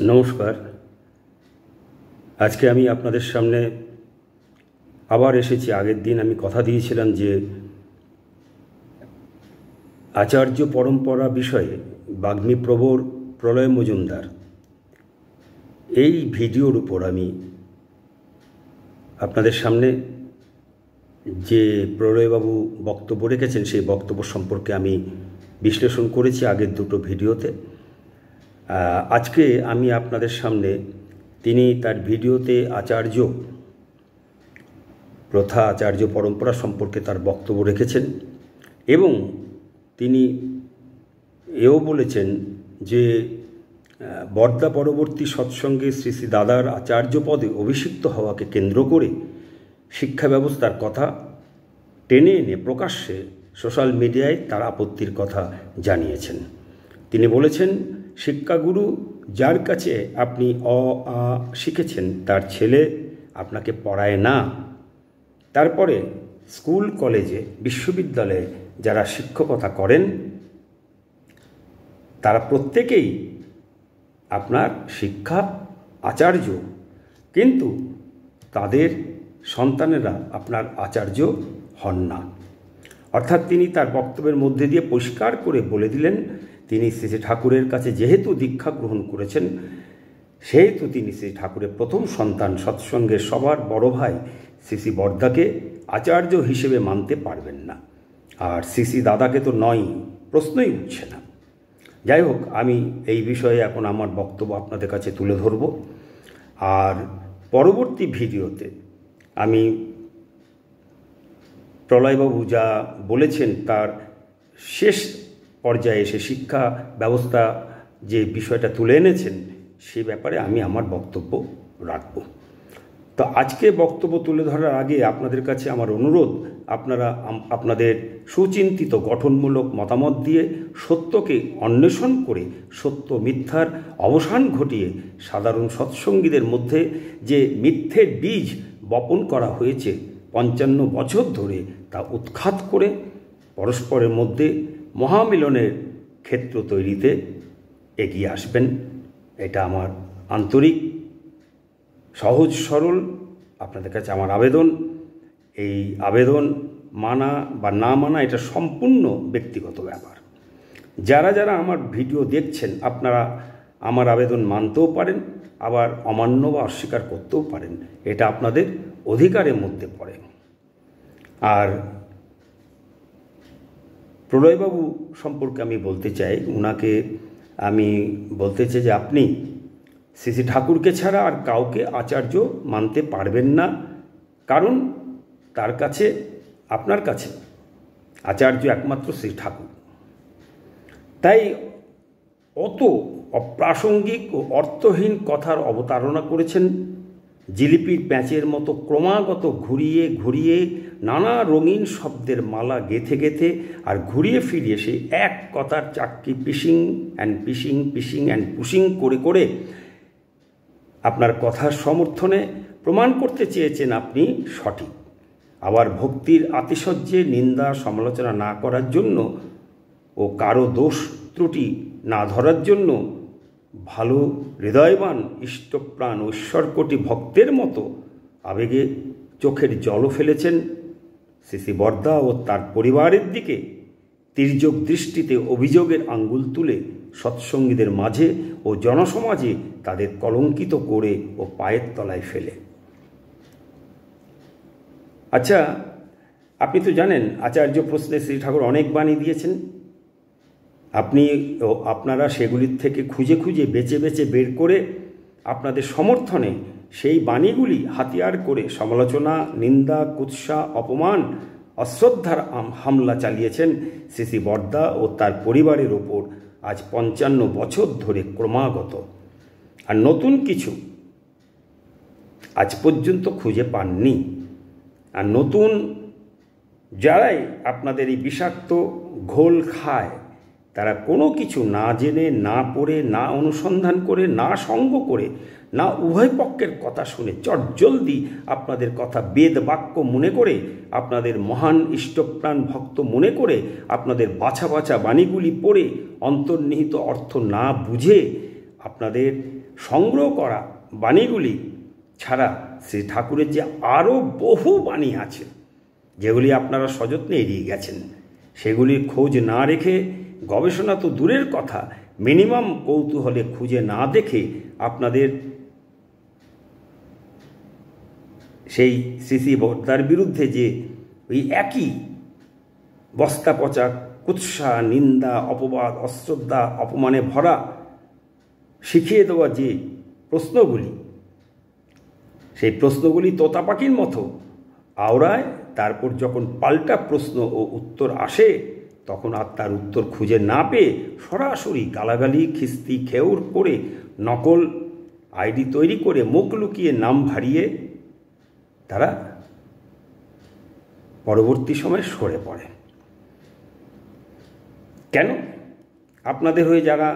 নমস্কার। আজকে আমি আপনাদের সামনে আবার এসেছি। আগের দিন আমি কথা দিয়েছিলাম যে আচার্য পরম্পরা বিষয়ে বাগ্মীপ্রবর প্রলয় মজুমদার এই ভিডিওর উপর আমি আপনাদের সামনে যে প্রলয়বাবু বক্তব্য রেখেছেন সেই বক্তব্য সম্পর্কে আমি বিশ্লেষণ করেছি আগের দুটো ভিডিওতে। আজকে আমি আপনাদের সামনে তিনি তার ভিডিওতে আচার্য প্রথা আচার্য পরম্পরা সম্পর্কে তার বক্তব্য রেখেছেন এবং তিনি এও বলেছেন যে বর্দা পরবর্তী সৎসঙ্গে শ্রী শ্রী দাদার আচার্য পদে অভিষিক্ত হওয়াকে কেন্দ্র করে শিক্ষা ব্যবস্থার কথা টেনে এনে প্রকাশ্যে সোশ্যাল মিডিয়ায় তার আপত্তির কথা জানিয়েছেন। তিনি বলেছেন, শিক্ষাগুরু যার কাছে আপনি অ আ শিখেছেন তার ছেলে আপনাকে পড়ায় না। তারপরে স্কুল কলেজে বিশ্ববিদ্যালয়ে যারা শিক্ষকতা করেন তারা প্রত্যেকেই আপনার শিক্ষা আচার্য, কিন্তু তাদের সন্তানেরা আপনার আচার্য হন না। অর্থাৎ তিনি তার বক্তব্যের মধ্যে দিয়ে পরিষ্কার করে বলে দিলেন তিনি শ্রী শ্রী ঠাকুরের কাছে যেহেতু দীক্ষা গ্রহণ করেছেন সেহেতু তিনি শ্রী ঠাকুরের প্রথম সন্তান সৎসঙ্গের সবার বড় ভাই শ্রী শ্রী বর্দাকে আচার্য হিসেবে মানতে পারবেন না, আর শ্রী শ্রী দাদাকে তো নয়, প্রশ্নই উঠছে না। যাই হোক, আমি এই বিষয়ে এখন আমার বক্তব্য আপনাদের কাছে তুলে ধরব। আর পরবর্তী ভিডিওতে আমি প্রলয়বাবু যা বলেছেন তার শেষ পর্যায়ে এসে শিক্ষা ব্যবস্থা যে বিষয়টা তুলে এনেছেন সে ব্যাপারে আমি আমার বক্তব্য রাখব। তো আজকে বক্তব্য তুলে ধরার আগে আপনাদের কাছে আমার অনুরোধ, আপনারা আপনাদের সুচিন্তিত গঠনমূলক মতামত দিয়ে সত্যকে অন্বেষণ করে সত্য মিথ্যার অবসান ঘটিয়ে সাধারণ সৎসঙ্গীদের মধ্যে যে মিথ্যের বীজ বপন করা হয়েছে 55 বছর ধরে তা উৎখাত করে পরস্পরের মধ্যে মহামিলনের ক্ষেত্র তৈরিতে এগিয়ে আসবেন। এটা আমার আন্তরিক সহজ সরল আপনাদের কাছে আমার আবেদন। এই আবেদন মানা বা না মানা এটা সম্পূর্ণ ব্যক্তিগত ব্যাপার। যারা যারা আমার ভিডিও দেখছেন আপনারা আমার আবেদন মানতেও পারেন, আবার অমান্য বা অস্বীকার করতেও পারেন, এটা আপনাদের অধিকারের মধ্যে পড়ে। আর প্রলয়বাবু সম্পর্কে আমি বলতে চাই, ওনাকে আমি বলতে চাই যে আপনি শ্রী শ্রী ঠাকুরকে ছাড়া আর কাউকে আচার্য মানতে পারবেন না, কারণ তার কাছে আপনার কাছে আচার্য একমাত্র শ্রী ঠাকুর। তাই অত অপ্রাসঙ্গিক ও অর্থহীন কথার অবতারণা করেছেন জিলিপির প্যাঁচের মতো ক্রমাগত ঘুরিয়ে ঘুরিয়ে নানা রঙিন শব্দের মালা গেঁথে গেঁথে আর ঘুরিয়ে ফিরিয়ে সেই এক কথার চাকরি পিসিং অ্যান্ড পিসিং পিসিং অ্যান্ড পুশিং করে করে আপনার কথার সমর্থনে প্রমাণ করতে চেয়েছেন আপনি সঠিক। আবার ভক্তির আতিশয্যে নিন্দা সমালোচনা না করার জন্য ও কারো দোষ ত্রুটি না ধরার জন্য ভালো হৃদয়বান ইষ্টপ্রাণ ঐশ্বরকোটি ভক্তের মতো আবেগে চোখের জলও ফেলেছেন শ্রী শ্রী বর্দা ও তার পরিবারের দিকে তির্যক দৃষ্টিতে অভিযোগের আঙ্গুল তুলে সৎসঙ্গীদের মাঝে ও জনসমাজে তাদের কলঙ্কিত করে ও পায়ের তলায় ফেলে। আচ্ছা, আপনি তো জানেন আচার্য প্রশ্নে শ্রী ঠাকুর অনেক বাণী দিয়েছেন। আপনারা সেগুলির থেকে খুঁজে খুঁজে বেছে বেছে বের করে আপনাদের সমর্থনে সেই বাণীগুলি হাতিয়ার করে সমালোচনা, নিন্দা, কুৎসা, অপমান, অশ্রদ্ধার হামলা চালিয়েছেন শ্রী শ্রী বর্দা ও তার পরিবারের ওপর আজ 55 বছর ধরে ক্রমাগত। আর নতুন কিছু আজ পর্যন্ত খুঁজে পাননি। আর নতুন যারাই আপনাদের এই বিষাক্ত ঘোল খায় তারা কোনো কিছু না জেনে, না পড়ে, না অনুসন্ধান করে, না সঙ্গ করে, না উভয় পক্ষের কথা শুনে চটজলদি আপনাদের কথা বেদ বাক্য মনে করে, আপনাদের মহান ইষ্টপ্রাণ ভক্ত মনে করে, আপনাদের বাছা বাছা বাণীগুলি পড়ে অন্তর্নিহিত অর্থ না বুঝে আপনাদের সংগ্রহ করা বাণীগুলি ছাড়া শ্রী ঠাকুরের যে আরও বহু বাণী আছে যেগুলি আপনারা সযত্নে এড়িয়ে গেছেন, সেগুলির খোঁজ না রেখে, গবেষণা তো দূরের কথা, মিনিমাম কৌতূহলে খুঁজে না দেখে আপনাদের সেই শ্রী বর্দার বিরুদ্ধে যে ওই একই বস্তা পচা কুৎসা, নিন্দা, অপবাদ, অশ্রদ্ধা, অপমানে ভরা শিখিয়ে দেওয়া যে প্রশ্নগুলি, সেই প্রশ্নগুলি তোতা পাখির মতো আওড়ায়, তারপর যখন পাল্টা প্রশ্ন ও উত্তর আসে তখন আর তার উত্তর খুঁজে না পেয়ে সরাসরি গালাগালি, খিস্তি, খেউর করে, নকল আইডি তৈরি করে, মুখ লুকিয়ে নাম ভারিয়ে তারা পরবর্তী সময়ে সরে পড়ে। কেন? আপনাদের হয়ে যারা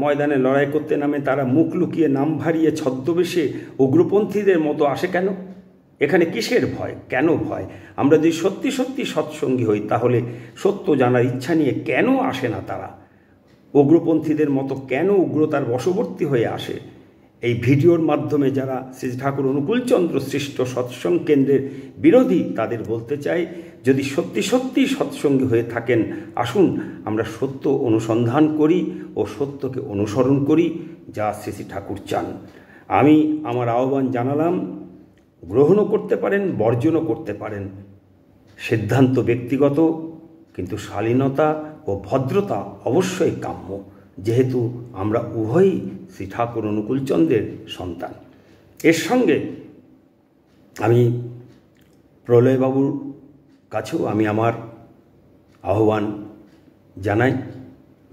ময়দানে লড়াই করতে নামে তারা মুখ লুকিয়ে, নাম ভারিয়ে, ছদ্মবেশে উগ্রপন্থীদের মতো আসে কেন? এখানে কিসের ভয়? কেন ভয়? আমরা যদি সত্যি সত্যি সৎসঙ্গী হই তাহলে সত্য জানার ইচ্ছা নিয়ে কেন আসে না তারা? উগ্রপন্থীদের মতো কেন উগ্রতার বশবর্তী হয়ে আসে? এই ভিডিওর মাধ্যমে যারা শ্রী ঠাকুর অনুকূলচন্দ্র সৃষ্ট সৎসঙ্গ কেন্দ্রের বিরোধী তাদের বলতে চাই, যদি সত্যি সত্যি সৎসঙ্গী হয়ে থাকেন আসুন আমরা সত্য অনুসন্ধান করি ও সত্যকে অনুসরণ করি যা শ্রী ঠাকুর চান। আমি আমার আহ্বান জানালাম, গ্রহণও করতে পারেন, বর্জনও করতে পারেন, সিদ্ধান্ত ব্যক্তিগত, কিন্তু শালীনতা ও ভদ্রতা অবশ্যই কাম্য, যেহেতু আমরা উভয়ই শ্রী ঠাকুর অনুকূলচন্দ্রের সন্তান। এর সঙ্গে আমি প্রলয়বাবুর কাছেও আমি আমার আহ্বান জানাই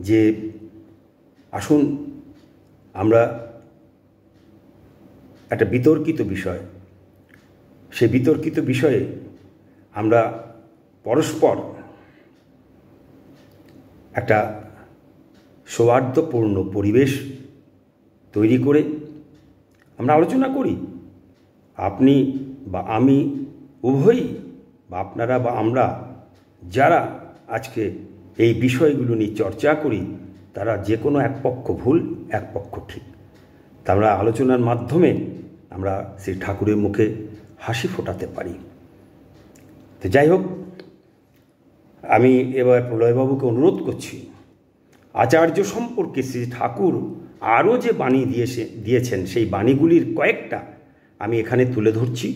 যে আসুন আমরা একটা বিতর্কিত বিষয়, সে বিতর্কিত বিষয়ে আমরা পরস্পর একটা সৌহার্দ্যপূর্ণ পরিবেশ তৈরি করে আমরা আলোচনা করি। আপনি বা আমি উভয়ই, বা আপনারা বা আমরা যারা আজকে এই বিষয়গুলো নিয়ে চর্চা করি তারা যে কোনো এক পক্ষ ভুল, এক পক্ষ ঠিক, তা আমরা আলোচনার মাধ্যমে আমরা শ্রী ঠাকুরের মুখে হাসি ফোটাতে পারি। তো যাই হোক, আমি এবার প্রলয়বাবুকে অনুরোধ করছি, আচার্য সম্পর্কে শ্রী ঠাকুর আরও যে বাণী দিয়েছেন সেই বাণীগুলির কয়েকটা আমি এখানে তুলে ধরছি।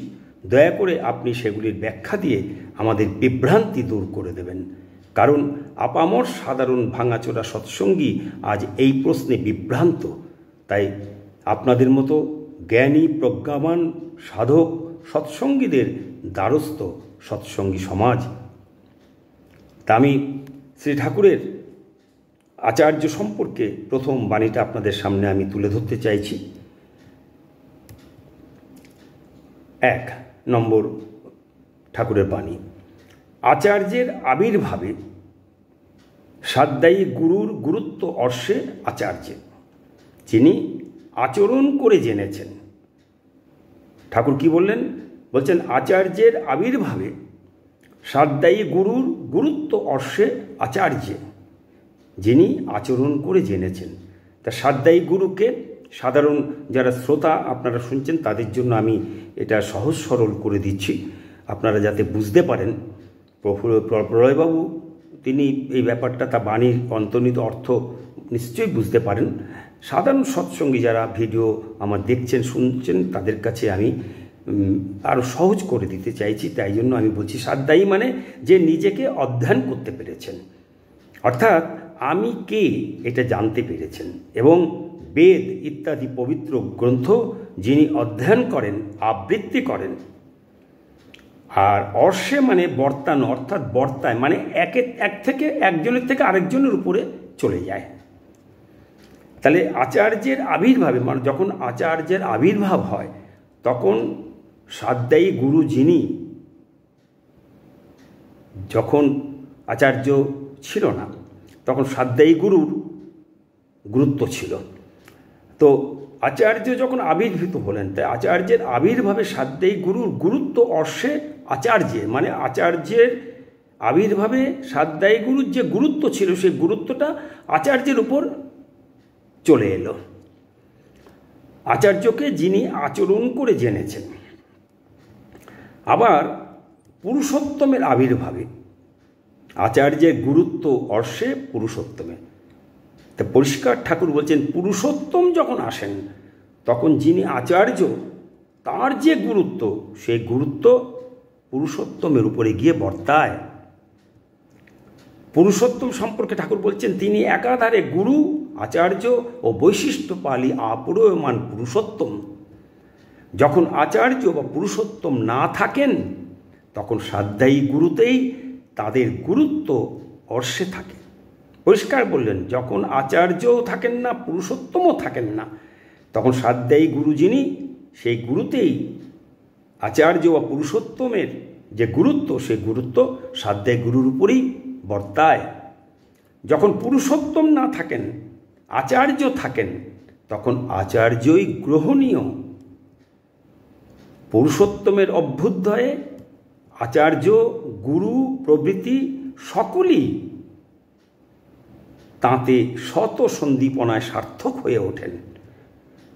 দয়া করে আপনি সেগুলির ব্যাখ্যা দিয়ে আমাদের বিভ্রান্তি দূর করে দেবেন, কারণ আপামর সাধারণ ভাঙাচোরা সৎসঙ্গী আজ এই প্রশ্নে বিভ্রান্ত। তাই আপনাদের মতো জ্ঞানী, প্রজ্ঞাবান, সাধক সৎসঙ্গীদের দ্বারস্থ সৎসঙ্গী সমাজ। তা আমি শ্রী ঠাকুরের আচার্য সম্পর্কে প্রথম বাণীটা আপনাদের সামনে আমি তুলে ধরতে চাইছি। 1 নম্বর ঠাকুরের বাণী, আচার্যের আবির্ভাবে সাধ্যায়ী গুরুর গুরুত্ব অর্শে আচার্যে, যিনি আচরণ করে জেনেছেন। ঠাকুর কি বললেন? বলছেন আচার্যের আবির্ভাবে সাধ্যায়ী গুরুর গুরুত্ব অর্শে আচার্যে, যিনি আচরণ করে জেনেছেন। তা সাধ্যায়ী গুরুকে সাধারণ যারা শ্রোতা আপনারা শুনছেন তাদের জন্য আমি এটা সহজ সরল করে দিচ্ছি আপনারা যাতে বুঝতে পারেন। প্রলয়বাবু তিনি এই ব্যাপারটা তা বাণীর অন্তর্নিহিত অর্থ নিশ্চয়ই বুঝতে পারেন। সাধারণ সৎসঙ্গী যারা ভিডিও আমার দেখছেন, শুনছেন, তাদের কাছে আমি আরও সহজ করে দিতে চাইছি। তাই জন্য আমি বলছি সাধ্যায়ী মানে যে নিজেকে অধ্যয়ন করতে পেরেছেন, অর্থাৎ আমি কে এটা জানতে পেরেছেন, এবং বেদ ইত্যাদি পবিত্র গ্রন্থ যিনি অধ্যয়ন করেন, আবৃত্তি করেন। আর অর্শে মানে বর্তানো, অর্থাৎ বর্তায় মানে একজনের থেকে আরেকজনের উপরে চলে যায়। তাহলে আচার্যের আবির্ভাবে মানে যখন আচার্যের আবির্ভাব হয় তখন সাধ্যায়ী গুরু যিনি, যখন আচার্য ছিল না তখন সাধ্যায়ী গুরুর গুরুত্ব ছিল। তো আচার্য যখন আবির্ভূত হলেন, তাই আচার্যের আবির্ভাবে সাধ্যায়ী গুরুর গুরুত্ব অর্শে আচার্যে মানে আচার্যের আবির্ভাবে সাধ্যায়ী গুরুর যে গুরুত্ব ছিল সেই গুরুত্বটা আচার্যের উপর চলে এলো। আচার্যকে যিনি আচরণ করে জেনেছেন। আবার পুরুষোত্তমের আবির্ভাবে আচার্যের গুরুত্ব অর্শে পুরুষোত্তমে। তা পরিষ্কার ঠাকুর বলছেন, পুরুষোত্তম যখন আসেন তখন যিনি আচার্য তার যে গুরুত্ব, সেই গুরুত্ব পুরুষোত্তমের উপরে গিয়ে বর্তায়। পুরুষোত্তম সম্পর্কে ঠাকুর বলছেন, তিনি একাধারে গুরু, আচার্য ও বৈশিষ্ট্যপালী আপূরয়মান পুরুষোত্তম। যখন আচার্য বা পুরুষোত্তম না থাকেন তখন স্বাধ্যায়ী গুরুতেই তাদের গুরুত্ব অর্শে থাকে। পরিষ্কার বললেন, যখন আচার্যও থাকেন না, পুরুষোত্তমও থাকেন না, তখন স্বাধ্যায়ী গুরু যিনি, সেই গুরুতেই আচার্য বা পুরুষোত্তমের যে গুরুত্ব, সেই গুরুত্ব স্বাধ্যায়ী গুরুর উপরেই বর্তায়। যখন পুরুষোত্তম না থাকেন, আচার্য থাকেন, তখন আচার্যই গ্রহণীয়। পুরুষোত্তমের অভ্যুদয়ে আচার্য, গুরু প্রভৃতি সকলেই তাঁতে শত সন্দীপনায় সার্থক হয়ে ওঠেন,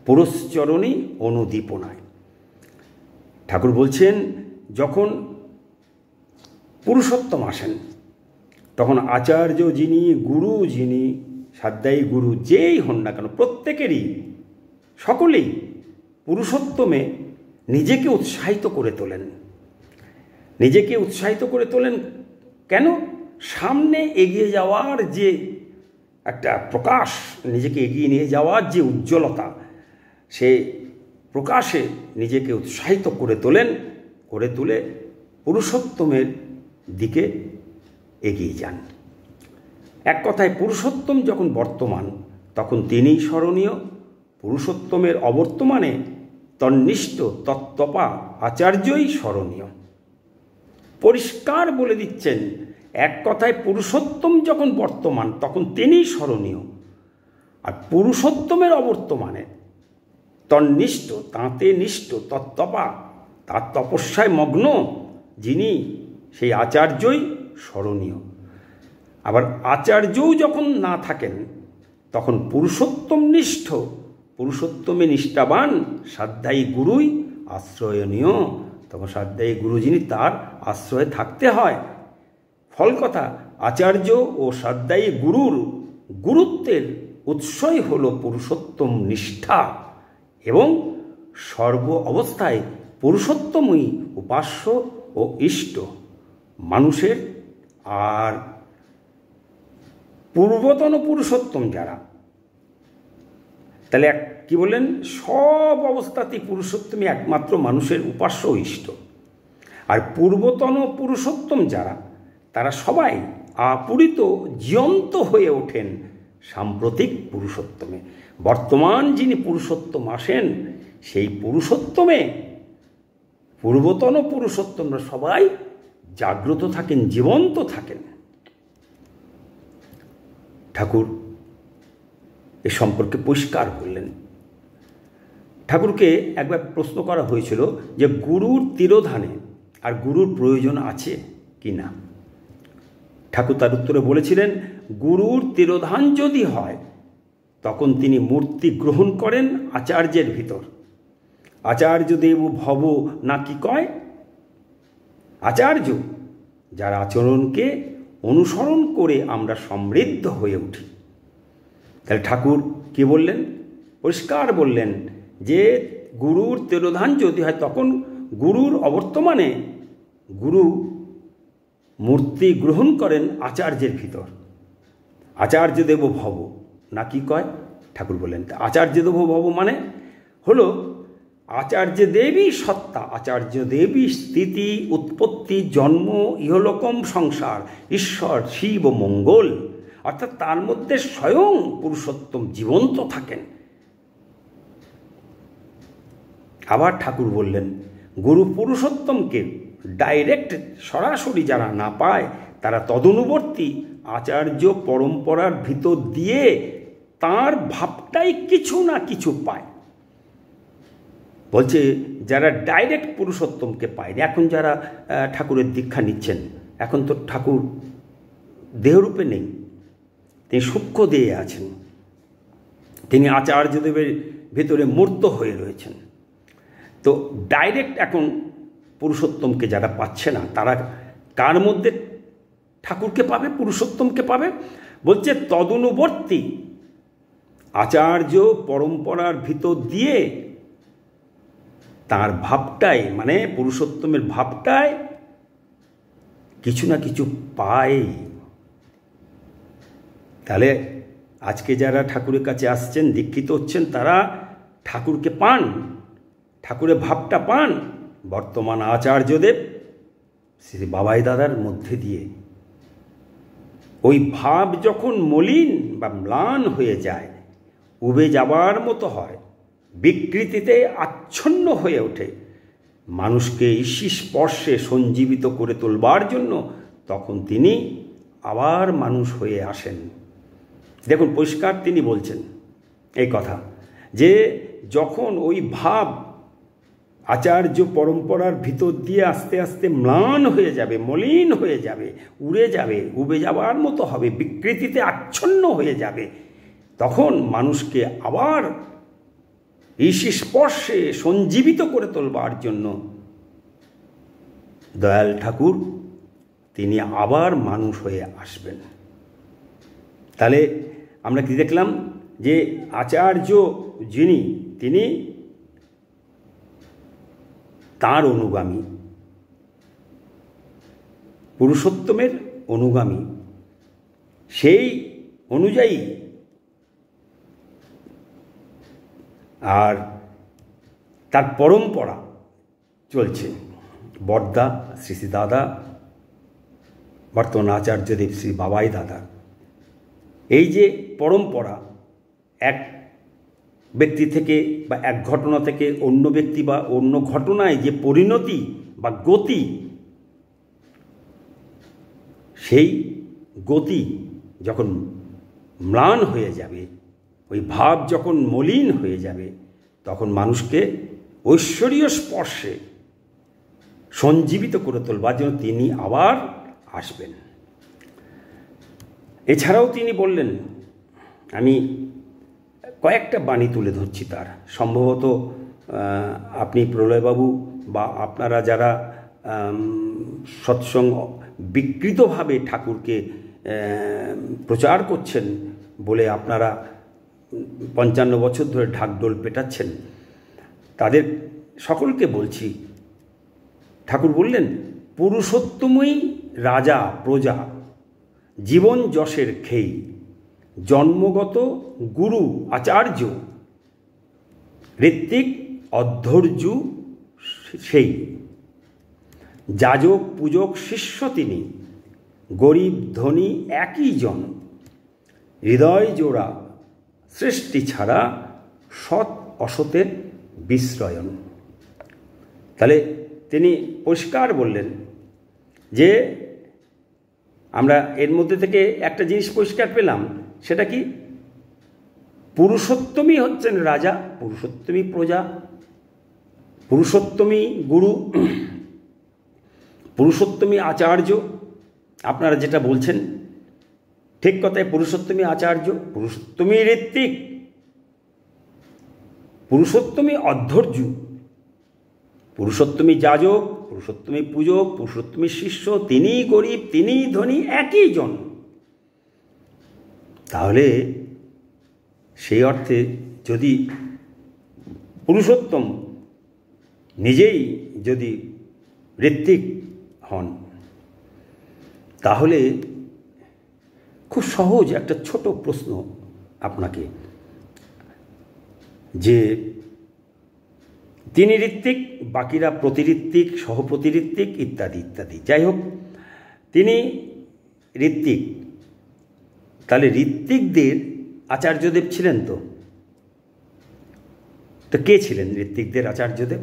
পুরশ্চরণী অনুদীপনায়। ঠাকুর বলছেন, যখন পুরুষোত্তম আসেন তখন আচার্য যিনি, গুরু যিনি, স্বাধ্যায়ী গুরু যেই হন না কেন, প্রত্যেকেরই, সকলেই পুরুষোত্তমে নিজেকে উৎসাহিত করে তোলেন। নিজেকে উৎসাহিত করে তোলেন কেন? সামনে এগিয়ে যাওয়ার যে একটা প্রকাশ, নিজেকে এগিয়ে নিয়ে যাওয়ার যে উজ্জ্বলতা, সে প্রকাশে নিজেকে উৎসাহিত করে তোলেন, করে তুলে পুরুষোত্তমের দিকে এগিয়ে যান। এক কথায়, পুরুষোত্তম যখন বর্তমান তখন তিনিই স্মরণীয়। পুরুষোত্তমের অবর্তমানে তন্নিষ্ঠ তত্ত্বপা আচার্যই স্মরণীয়। পরিষ্কার বলে দিচ্ছেন, এক কথায় পুরুষোত্তম যখন বর্তমান তখন তিনিই স্মরণীয়, আর পুরুষোত্তমের অবর্তমানে তন্নিষ্ঠ, তাঁতে নিষ্ঠ, তত্ত্বপা, তার তপস্যায় মগ্ন যিনি, সেই আচার্যই স্মরণীয়। আবার আচার্যও যখন না থাকেন তখন পুরুষোত্তম নিষ্ঠ, পুরুষোত্তমে নিষ্ঠাবান স্বাধ্যায়ী গুরুই আশ্রয়নীয়। তখন স্বাধ্যায়ী গুরু যিনি, তার আশ্রয়ে থাকতে হয়। ফল কথা, আচার্য ও স্বাধ্যায়ী গুরুর গুরুত্বের উৎসই হল পুরুষোত্তম নিষ্ঠা, এবং সর্ব অবস্থায় পুরুষোত্তমই উপাস্য ও ইষ্ট মানুষের। আর পূর্বতন পুরুষোত্তম যারা, তাহলে কি বললেন, সব অবস্থাতেই পুরুষোত্তমই একমাত্র মানুষের উপাস্য ও ইষ্ট। আর পূর্বতন পুরুষোত্তম যারা, তারা সবাই আপূরিত জীবন্ত হয়ে ওঠেন সাম্প্রতিক পুরুষোত্তমে। বর্তমান যিনি পুরুষোত্তম আসেন, সেই পুরুষোত্তমে পূর্বতন পুরুষোত্তমরা সবাই জাগ্রত থাকেন, জীবন্ত থাকেন। ঠাকুর এ সম্পর্কে পরিষ্কার বললেন। ঠাকুরকে একবার প্রশ্ন করা হয়েছিল যে গুরুর তিরোধানে আর গুরুর প্রয়োজন আছে কি না। ঠাকুর তার উত্তরে বলেছিলেন, গুরুর তিরোধান যদি হয় তখন তিনি মূর্তি গ্রহণ করেন আচার্যের ভিতর। আচার্য দেব ভব না কি কয়? আচার্য যার আচরণকে অনুসরণ করে আমরা সমৃদ্ধ হয়ে উঠি। তাহলে ঠাকুর কি বললেন? পরিষ্কার বললেন যে গুরুর তিরোধান যদি হয় তখন গুরুর অবর্তমানে গুরু মূর্তি গ্রহণ করেন আচার্যের ভিতর। আচার্য দেব ভব না কি কয়? ঠাকুর বললেন আচার্য দেব ভব মানে হলো আচার্য দেবী সত্তা, আচার্য দেবী স্থিতি, উৎপত্তি, জন্ম, ইহলোকম, সংসার, ঈশ্বর, শিব ও মঙ্গল, অর্থাৎ তার মধ্যে স্বয়ং পুরুষোত্তম জীবন্ত থাকেন। আবার ঠাকুর বললেন, গুরু পুরুষোত্তমকে ডাইরেক্ট সরাসরি যারা না পায় তারা তদনুবর্তী আচার্য পরম্পরার ভিতর দিয়ে তার ভাবটাই কিছু না কিছু পায়। বলছে যারা ডাইরেক্ট পুরুষোত্তমকে পায়, এখন যারা ঠাকুরের দীক্ষা নিচ্ছেন, এখন তো ঠাকুর দেহরূপে নেই, তিনি সূক্ষ্ম দেহে আছেন, তিনি আচার্যদেবের ভেতরে মূর্ত হয়ে রয়েছেন। তো ডাইরেক্ট এখন পুরুষোত্তমকে যারা পাচ্ছে না, তারা কার মধ্যে ঠাকুরকে পাবে, পুরুষোত্তমকে পাবে? বলছে তদনুবর্তী আচার্য পরম্পরার ভিতর দিয়ে তার ভাবটায়, মানে পুরুষোত্তমের ভাবটায় কিছু না কিছু পায়। তাহলে আজকে যারা ঠাকুরের কাছে আসছেন, দীক্ষিত হচ্ছেন, তারা ঠাকুরকে পান, ঠাকুরের ভাবটা পান বর্তমান আচার্যদেব শ্রী বাবাই দাদার মধ্যে দিয়ে। ওই ভাব যখন মলিন বা ম্লান হয়ে যায়, উবে যাবার মতো হয়, বিকৃতিতে আচ্ছন্ন হয়ে ওঠে, মানুষকে ঈশী স্পর্শে সঞ্জীবিত করে তোলবার জন্য তখন তিনি আবার মানুষ হয়ে আসেন। দেখুন পরিষ্কার তিনি বলছেন এই কথা, যে যখন ওই ভাব আচার্য পরম্পরার ভিতর দিয়ে আস্তে আস্তে ম্লান হয়ে যাবে, মলিন হয়ে যাবে, উড়ে যাবে, উবে যাবার মতো হবে, বিকৃতিতে আচ্ছন্ন হয়ে যাবে, তখন মানুষকে আবার ঈশী স্পর্শে সঞ্জীবিত করে তোলবার জন্য দয়াল ঠাকুর তিনি আবার মানুষ হয়ে আসবেন। তাহলে আমরা কি দেখলাম, যে আচার্য যিনি, তিনি তার অনুগামী, পুরুষোত্তমের অনুগামী, সেই অনুযায়ী আর তার পরম্পরা চলছে। বড়দা শ্রী শ্রী দাদা, বর্তমান আচার্যদেব শ্রী বাবাই দাদা, এই যে পরম্পরা, এক ব্যক্তি থেকে বা এক ঘটনা থেকে অন্য ব্যক্তি বা অন্য ঘটনায় যে পরিণতি বা গতি, সেই গতি যখন ম্লান হয়ে যাবে, ওই ভাব যখন মলিন হয়ে যাবে, তখন মানুষকে ঐশ্বরীয় স্পর্শে সঞ্জীবিত করে তোলবার জন্য তিনি আবার আসবেন। এছাড়াও তিনি বললেন, আমি কয়েকটা বাণী তুলে ধরছি তার, সম্ভবত আপনি প্রলয়বাবু বা আপনারা যারা সৎসঙ্গ বিকৃতভাবে ঠাকুরকে প্রচার করছেন বলে আপনারা 55 বছর ধরে ঢাকঢোল পেটাচ্ছেন, তাদের সকলকে বলছি, ঠাকুর বললেন, পুরুষোত্তমই রাজা প্রজা, জীবন যশের খেই, জন্মগত গুরু আচার্য, ঋত্বিক অধ্যর্য সেই, যাজক পূজক শিষ্য তিনি, গরিব ধনী একই জন, হৃদয় জোড়া সৃষ্টি ছাড়া সৎ অসতের বিশ্রয়ন। তাহলে তিনি পরিষ্কার বললেন যে আমরা এর মধ্যে থেকে একটা জিনিস পরিষ্কার পেলাম, সেটা কি, পুরুষোত্তমই হচ্ছেন রাজা, পুরুষোত্তমই প্রজা, পুরুষোত্তমই গুরু, পুরুষোত্তমই আচার্য। আপনারা যেটা বলছেন ঠিক কথায়, পুরুষোত্তমই আচার্য, পুরুষোত্তমই ঋত্বিক, পুরুষোত্তমই অধ্যর্য, পুরুষোত্তমী যাজক, পুরুষোত্তমী পূজক, পুরুষোত্তমী শিষ্য, তিনিই গরিব, তিনিই ধনী, একই জন। তাহলে সেই অর্থে যদি পুরুষোত্তম নিজেই যদি ঋত্বিক হন, তাহলে খুব সহজ একটা ছোট প্রশ্ন আপনাকে, যে তিনি ঋত্বিক, বাকিরা প্রতিঋত্বিক, সহপ্রতিঋত্বিক ইত্যাদি ইত্যাদি, যাই হোক তিনি ঋত্বিক, তাহলে ঋত্বিকদের আচার্যদেব ছিলেন তো কে ছিলেন ঋত্বিকদের আচার্যদেব?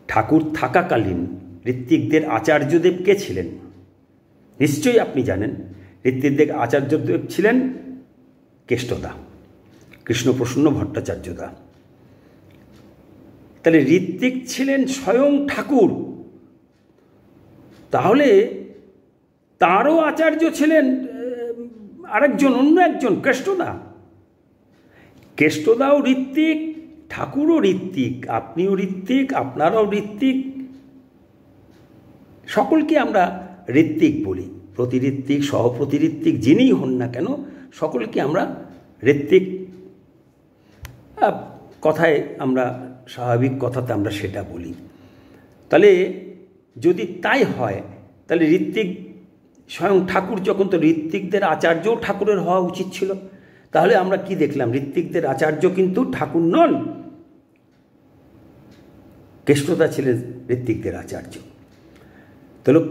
ঠাকুর থাকাকালীন ঋত্বিকদের আচার্যদেব কে ছিলেন? নিশ্চয়ই আপনি জানেন, ঋত্বিকদের আচার্যদেব ছিলেন কেষ্টদা, কৃষ্ণপ্রসন্ন ভট্টাচার্যদা। তাহলে ঋত্বিক ছিলেন স্বয়ং ঠাকুর, তাহলে তারও আচার্য ছিলেন আরেকজন, অন্য একজন কেষ্টদা। কেষ্টদাও ঋত্বিক, ঠাকুরও ঋত্বিক, আপনিও ঋত্বিক, আপনারাও ঋত্বিক, সকলকে আমরা ঋত্বিক বলি। প্রতিঋত্বিক, সহপ্রতিঋত্বিক, যিনিই হন না কেন সকলকে আমরা ঋত্বিক কথায়, আমরা স্বাভাবিক কথাতে আমরা সেটা বলি। তাহলে যদি তাই হয় তাহলে ঋত্বিক, স্বয়ং ঠাকুর যখন, তো ঋত্বিকদের আচার্যও ঠাকুরের হওয়া উচিত ছিল। তাহলে আমরা কি দেখলাম? ঋত্বিকদের আচার্য কিন্তু ঠাকুর নন, কেষ্টদা ছিলেন ঋত্বিকদের আচার্য। তাহলে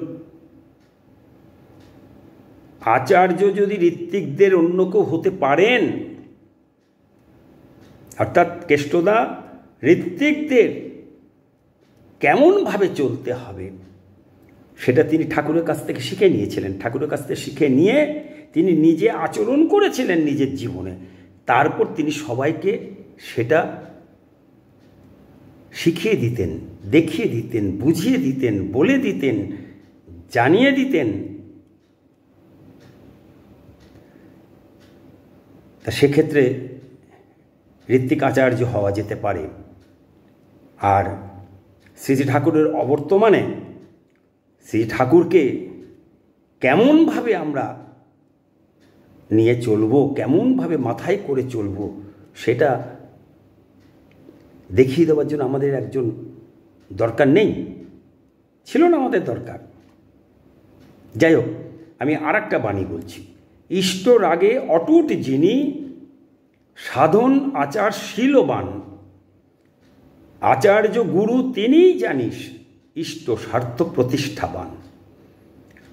আচার্য যদি ঋত্বিকদের অন্য কেউ হতে পারেন, অর্থাৎ কেষ্টদা ঋত্বিকদের কেমনভাবে চলতে হবে সেটা তিনি ঠাকুরের কাছ থেকে শিখে নিয়েছিলেন। ঠাকুরের কাছ থেকে শিখে নিয়ে তিনি নিজে আচরণ করেছিলেন নিজের জীবনে, তারপর তিনি সবাইকে সেটা শিখিয়ে দিতেন, দেখিয়ে দিতেন, বুঝিয়ে দিতেন, বলে দিতেন, জানিয়ে দিতেন। তা সেক্ষেত্রে ঋত্বিক আচার্য হওয়া যেতে পারে। আর শ্রী ঠাকুরের অবর্তমানে শ্রী ঠাকুরকে কেমনভাবে আমরা নিয়ে চলব, কেমনভাবে মাথায় করে চলব, সেটা দেখিয়ে দেওয়ার জন্য আমাদের একজন দরকার নেই, ছিল না আমাদের দরকার। যাই হোক, আমি আর একটা বাণী বলছি। ইষ্ট রাগে অটুট যিনি, সাধন আচার শীলবান, আচার্য গুরু তিনিই জানিস, ইষ্ট স্বার্থ প্রতিষ্ঠাবান।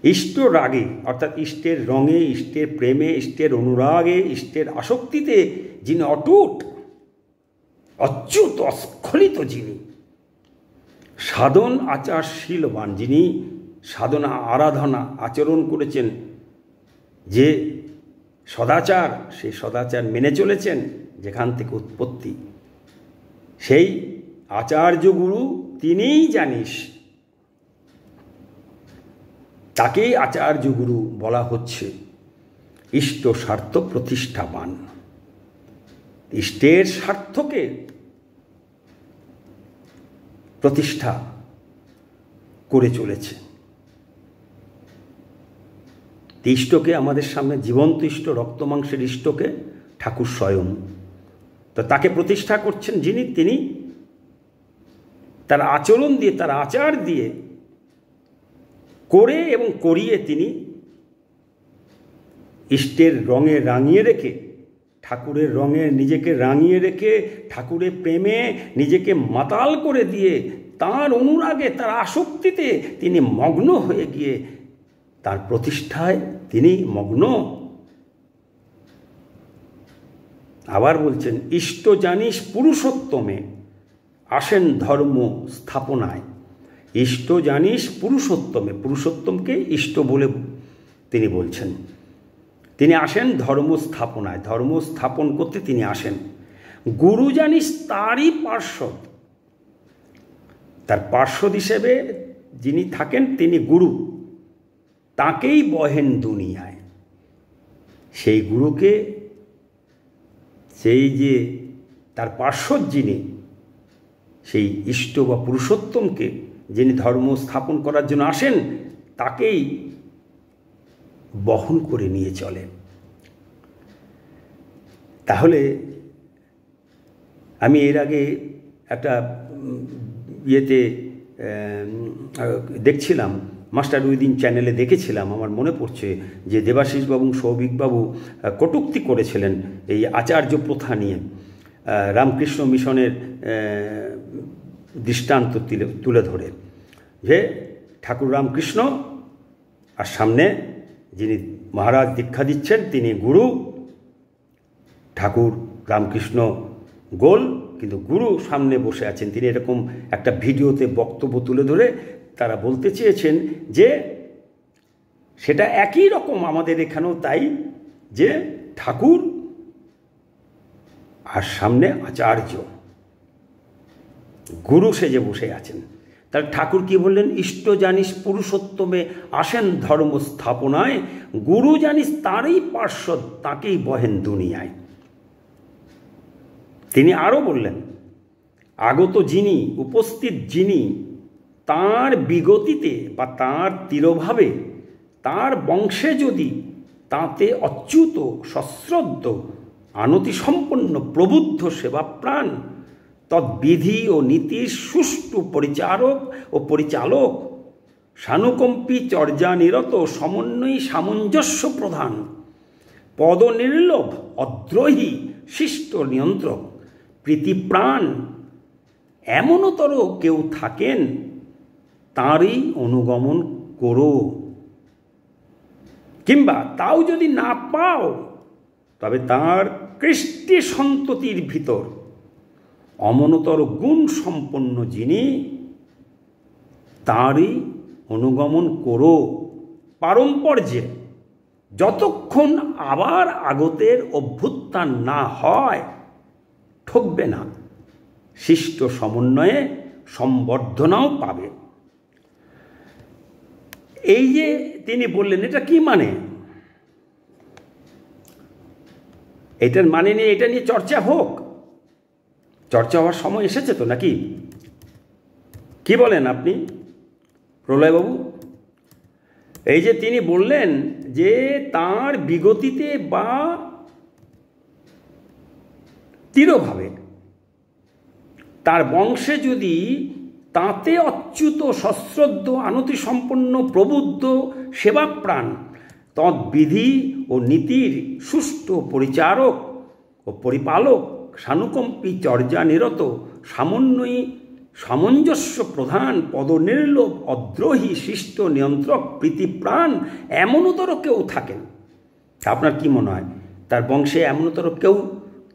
ইষ্ট রাগে অর্থাৎ ইষ্টের রঙে, ইষ্টের প্রেমে, ইষ্টের অনুরাগে, ইষ্টের আসক্তিতে যিনি অটুট, অচ্যুত, অস্খলিত যিনি, সাধন আচার শীলবান, যিনি সাধনা, আরাধনা, আচরণ করেছেন, যে সদাচার, সেই সদাচার মেনে চলেছেন যেখান থেকে উৎপত্তি, সেই আচার্য গুরু তিনিই জানিস, তাকেই আচার্য গুরু বলা হচ্ছে। ইষ্ট স্বার্থ প্রতিষ্ঠাবান, ইষ্টের স্বার্থকে প্রতিষ্ঠা করে চলেছে। ইষ্টকে আমাদের সামনে জীবন্ত ইষ্ট, রক্ত মাংসের ইষ্টকে ঠাকুর স্বয়ং, তো তাকে প্রতিষ্ঠা করছেন যিনি, তিনি তার আচরণ দিয়ে, তার আচার দিয়ে করে এবং করিয়ে তিনি ইষ্টের রঙে রাঙিয়ে রেখে, ঠাকুরের রঙে নিজেকে রাঙিয়ে রেখে, ঠাকুরের প্রেমে নিজেকে মাতাল করে দিয়ে, তার অনুরাগে, তার আসক্তিতে তিনি মগ্ন হয়ে গিয়ে তার প্রতিষ্ঠায় তিনি মগ্ন। আবার বলছেন, ইষ্ট জানিস পুরুষোত্তমে, আসেন ধর্ম স্থাপনায়। ইষ্ট জানিস পুরুষোত্তমে, পুরুষোত্তমকে ইষ্ট বলে তিনি বলছেন। তিনি আসেন ধর্ম স্থাপনায়, ধর্ম স্থাপন করতে তিনি আসেন। গুরু জানিস তারই পার্শ্বদ, তার পার্শ্বদ হিসেবে যিনি থাকেন তিনি গুরু, তাকেই বহেন দুনিয়ায়। সেই গুরুকে, সেই যে তার পার্শ্বদ যিনি, সেই ইষ্ট বা পুরুষোত্তমকে যিনি ধর্ম স্থাপন করার জন্য আসেন, তাকেই বহন করে নিয়ে চলে। তাহলে আমি এর আগে একটা ইয়েতে দেখছিলাম, মাস্টার উইদিন চ্যানেলে দেখেছিলাম, আমার মনে পড়ছে যে দেবাশিসবাবু, সৌভিকবাবু কটূক্তি করেছিলেন এই আচার্য প্রথা নিয়ে, রামকৃষ্ণ মিশনের দৃষ্টান্ত তুলে ধরে, যে ঠাকুর রামকৃষ্ণ আর সামনে যিনি মহারাজ দীক্ষা দিচ্ছেন তিনি গুরু, ঠাকুর রামকৃষ্ণ গোল, কিন্তু গুরু সামনে বসে আছেন। তিনি এরকম একটা ভিডিওতে বক্তব্য তুলে ধরে তারা বলতে চেয়েছেন যে সেটা একই রকম আমাদের এখানেও তাই, যে ঠাকুর আর সামনে আচার্য, গুরু সেজে বসে আছেন। তাহলে ঠাকুর কি বললেন? ইষ্ট জানিস পুরুষোত্তমে আসেন ধর্ম স্থাপনায়, গুরু জানিস তারই পার্শ্বদ তাকেই বহেন দুনিয়ায়। তিনি আরও বললেন, আগত যিনি, উপস্থিত যিনি, তার বিগতিতে বা তার তিরোভাবে, তার বংশে যদি তাতে অচ্যুত সশ্রদ্ধ আনতিসম্পন্ন প্রবুদ্ধ সেবাপ্রাণ, তদ্বিধি ও নীতির সুষ্ঠু পরিচারক ও পরিচালক, সানুকম্পী চর্যানিরত সমন্বয়ী সামঞ্জস্য প্রধান, পদনির্লোভ অদ্রোহী শিষ্ট নিয়ন্ত্রক, প্রীতিপ্রাণ এমনতর কেউ থাকেন, তাঁরই অনুগমন করো। কিংবা তাও যদি না পাও, তবে তাঁর কৃষ্টি সন্ততির ভিতর অমনতর গুণ সম্পন্ন যিনি, তাঁরই অনুগমন করো পারম্পর্যে, যতক্ষণ আবার আগতের অভ্যুত্থান না হয়। ঠকবে না, শিষ্ট সমন্বয়ে সম্বর্ধনাও পাবে। এই যে তিনি বললেন, এটা কি মানে? এটার মানে নিয়ে, এটা নিয়ে চর্চা হোক। চর্চা হওয়ার সময় এসেছে তো নাকি? কি বলেন আপনি প্রলয়বাবু? এই যে তিনি বললেন যে তার বিগতিতে বা তিরোভাবে তার বংশে যদি তাতে অচ্যুত সশ্রদ্ধ আনতিসম্পন্ন প্রবুদ্ধ সেবাপ্রাণ, তদ্বিধি ও নীতির সুষ্ঠু পরিচারক ও পরিপালক, সানুকম্পী চর্যানিরত সমন্বয়ী সামঞ্জস্য প্রধান, পদনির্লোভ অদ্রোহী শিষ্ট নিয়ন্ত্রক, প্রীতিপ্রাণ এমনতর কেউ থাকেন। আপনার কি মনে হয় তার বংশে এমনতর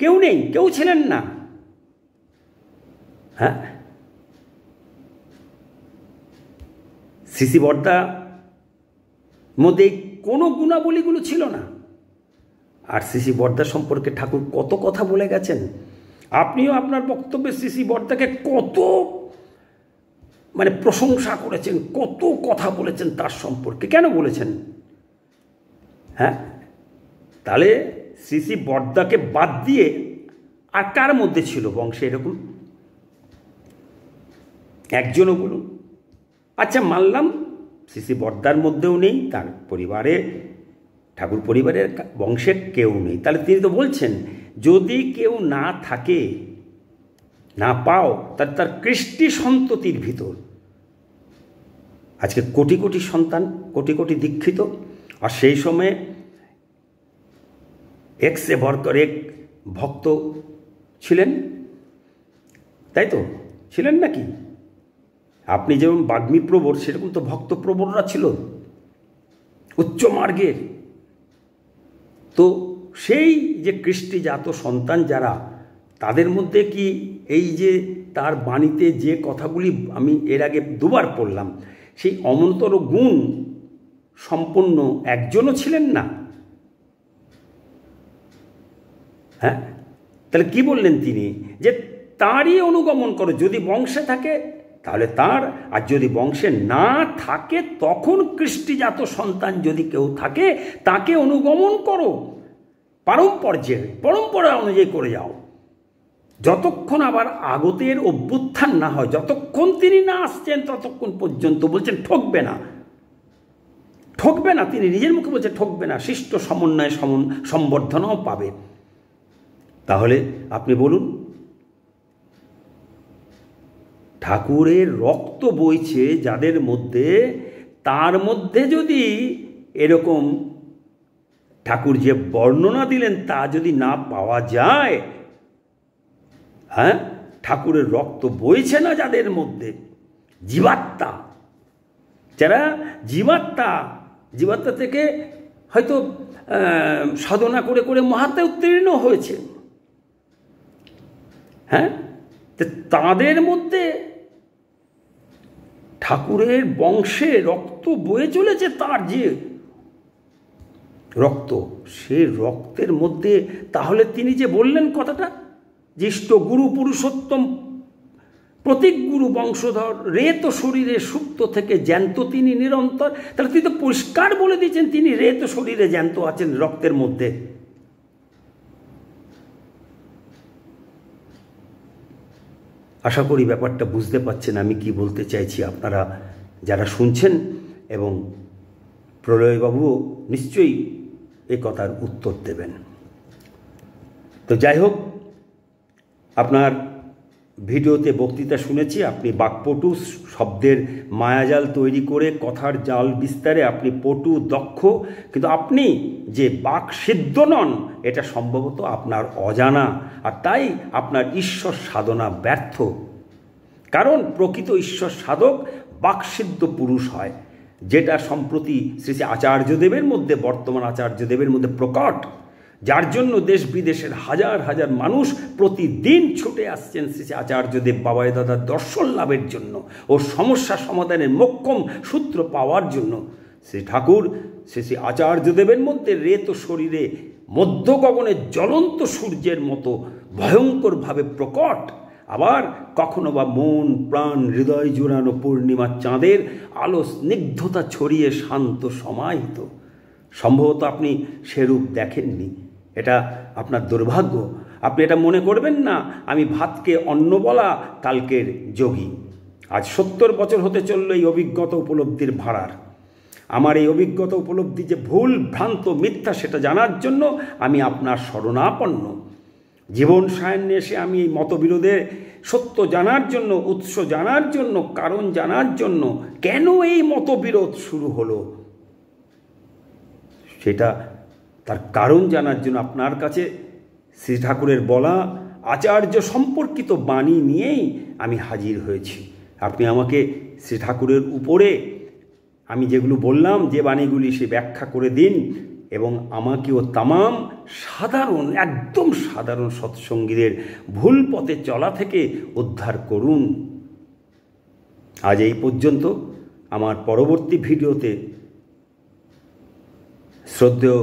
কেউ নেই? কেউ ছিলেন না? হ্যাঁ, সিসি বর্দা মধ্যে কোনো গুণাবলীগুলো ছিল না। আর সিসি বর্দা সম্পর্কে ঠাকুর কত কথা বলে গেছেন। আপনিও আপনার বক্তব্যে সিসি বর্দাকে কত প্রশংসা করেছেন, কত কথা বলেছেন তার সম্পর্কে। কেন বলেছেন? হ্যাঁ, তাহলে সিসি বর্দাকে বাদ দিয়ে আর কার মধ্যে ছিল বংশে এরকম? একজনও বলুন। আচ্ছা, মানলাম সিসি বর্দার মধ্যেও নেই, তার পরিবারে ঠাকুর পরিবারের বংশের কেউ নেই। তাহলে তিনি তো বলছেন, যদি কেউ না থাকে, না পাও, তার কৃষ্টি সন্ততির ভিতর আজকে কোটি কোটি সন্তান, কোটি কোটি দীক্ষিত। আর সেই সময়ে এক্সে ভরকর এক ভক্ত ছিলেন, তাই তো? ছিলেন নাকি? আপনি যেমন বাগ্মী প্রবর, সেরকম তো ভক্ত প্রবররা ছিল উচ্চ মার্গের। তো সেই যে কৃষ্টিজাত সন্তান যারা, তাদের মধ্যে কি এই যে তার বাণীতে যে কথাগুলি আমি এর আগে দুবার পড়লাম, সেই অমনতর গুণ সম্পন্ন একজনও ছিলেন না? হ্যাঁ, তাহলে কি বললেন তিনি? যে তারই অনুগমন করো। যদি বংশে থাকে তাহলে তার, আর যদি বংশে না থাকে, তখন কৃষ্টিজাত সন্তান যদি কেউ থাকে, তাকে অনুগমন করো পারম্পর্যে, পরম্পরা অনুযায়ী করে যাও। যতক্ষণ আবার আগতের অভ্যুত্থান না হয়, যতক্ষণ তিনি না আসছেন, ততক্ষণ পর্যন্ত বলছেন ঠকবে না, ঠকবে না। তিনি নিজের মুখে বলছে ঠকবে না, শিষ্ট সমন্বয়ে সম্বর্ধনাও পাবে। তাহলে আপনি বলুন, ঠাকুরের রক্ত বইছে যাদের মধ্যে, তার মধ্যে যদি এরকম ঠাকুর যে বর্ণনা দিলেন তা যদি না পাওয়া যায়, হ্যাঁ, ঠাকুরের রক্ত বইছে না যাদের মধ্যে, জীবাত্মা, যারা জীবাত্মা থেকে হয়তো সাধনা করে করে মহাত্মা উত্তীর্ণ হয়েছে, হ্যাঁ, তাদের মধ্যে ঠাকুরের বংশে রক্ত বয়ে চলেছে, তার যে রক্ত, সে রক্তের মধ্যে তাহলে তিনি যে বললেন কথাটা, যে ইষ্ট গুরু পুরুষোত্তম প্রতীকগুরু বংশধর, রেত শরীরে সুপ্ত থেকে জ্যান্ত তিনি নিরন্তর। তাহলে তিনি তো পরিষ্কার বলে দিয়েছেন তিনি রেত শরীরে জ্যান্ত আছেন রক্তের মধ্যে। আশা করি ব্যাপারটা বুঝতে পারছেন আমি কি বলতে চাইছি, আপনারা যারা শুনছেন, এবং প্রলয়বাবুও নিশ্চয়ই এ কথার উত্তর দেবেন। তো যাই হোক, আপনার ভিডিওতে বক্তৃতা শুনেছি, আপনি বাকপটু, শব্দের মায়াজাল তৈরি করে কথার জাল বিস্তারে আপনি পটু, দক্ষ, কিন্তু আপনি যে বাক সিদ্ধ নন এটা সম্ভবত আপনার অজানা, আর তাই আপনার ঈশ্বর সাধনা ব্যর্থ। কারণ প্রকৃত ঈশ্বর সাধক বাকসিদ্ধ পুরুষ হয়, যেটা সম্প্রতি শ্রী শ্রী আচার্যদেবের মধ্যে, বর্তমান আচার্যদেবের মধ্যে প্রকট, যার জন্য দেশ বিদেশের হাজার হাজার মানুষ প্রতিদিন ছুটে আসছেন শ্রী শ্রী আচার্যদেব বাবাই দাদার দর্শন লাভের জন্য ও সমস্যা সমাধানের মোক্ষম সূত্র পাওয়ার জন্য। শ্রী ঠাকুর শ্রী শ্রী আচার্যদেবের মধ্যে রেত শরীরে মধ্য গগনের জ্বলন্ত সূর্যের মতো ভয়ঙ্করভাবে প্রকট, আবার কখনো বা মন প্রাণ হৃদয় জোড়ানো পূর্ণিমার চাঁদের আলো স্নিগ্ধতা ছড়িয়ে শান্ত সমাহিত। সম্ভবত আপনি সেরূপ দেখেননি, এটা আপনার দুর্ভাগ্য। আপনি এটা মনে করবেন না আমি ভাতকে অন্ন বলা কালকের যোগী। আজ 70 বছর হতে চলল এই অভিজ্ঞতা উপলব্ধির ভাড়ার। আমার এই অভিজ্ঞতা উপলব্ধি যে ভুল, ভ্রান্ত, মিথ্যা সেটা জানার জন্য আমি আপনার শরণাপন্ন। জীবন সায়ান্নে এসে আমি এই মতবিরোধের সত্য জানার জন্য, উৎস জানার জন্য, কারণ জানার জন্য, কেন এই মতবিরোধ শুরু হলো সেটা তার কারণ জানার জন্য আপনার কাছে শ্রী ঠাকুরের বলা আচার্য সম্পর্কিত বাণী নিয়েই আমি হাজির হয়েছি। আপনি আমাকে শ্রী ঠাকুরের উপরে আমি যেগুলো বললাম, যে বাণীগুলি সে ব্যাখ্যা করে দিন, এবং আমাকেও তামাম সাধারণ, একদম সাধারণ সৎসঙ্গীদের ভুল পথে চলা থেকে উদ্ধার করুন। আজ এই পর্যন্ত। আমার পরবর্তী ভিডিওতে শ্রদ্ধেয়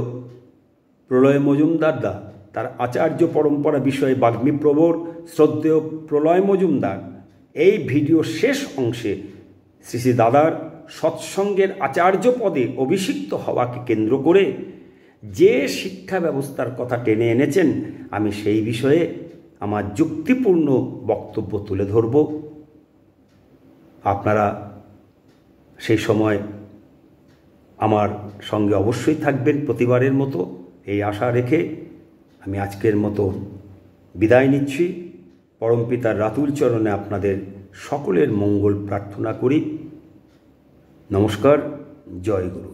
প্রলয় মজুমদার দা তার আচার্য পরম্পরা বিষয়ে বাগ্মীপ্রবর শ্রদ্ধেয় প্রলয় মজুমদার এই ভিডিও শেষ অংশে শ্রী শ্রী দাদার সৎসঙ্গের আচার্য পদে অভিষিক্ত হওয়াকে কেন্দ্র করে যে শিক্ষা ব্যবস্থার কথা টেনে এনেছেন, আমি সেই বিষয়ে আমার যুক্তিপূর্ণ বক্তব্য তুলে ধরব। আপনারা সেই সময় আমার সঙ্গে অবশ্যই থাকবেন প্রতিবারের মতো, এই আশা রেখে আমি আজকের মতো বিদায় নিচ্ছি। পরমপিতার রাতুল চরণে আপনাদের সকলের মঙ্গল প্রার্থনা করি। নমস্কার, জয় গুরু।